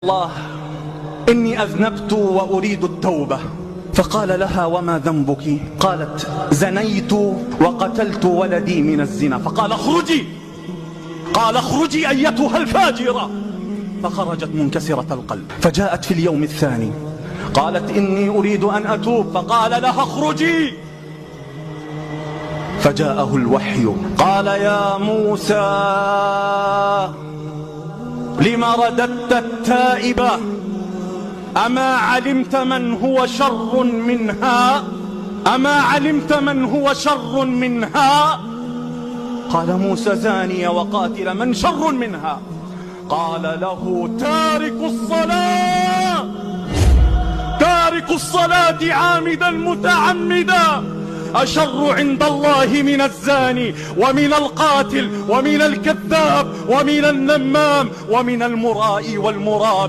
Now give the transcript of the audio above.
الله إني أذنبت وأريد التوبة. فقال لها: وما ذنبك؟ قالت: زنيت وقتلت ولدي من الزنا. فقال: اخرجي. قال: اخرجي أيتها الفاجرة. فخرجت منكسرة القلب. فجاءت في اليوم الثاني قالت: إني أريد أن أتوب. فقال لها: اخرجي. فجاءه الوحي قال: يا موسى لم رددت التائبة؟ أما علمت من هو شر منها؟ أما علمت من هو شر منها؟ قال موسى: زانية وقاتل، من شر منها؟ قال له: تارك الصلاة، تارك الصلاة عامدا متعمدا أشر عند الله من الزاني ومن القاتل ومن الكذاب ومن النمام ومن المرائي والمرابي.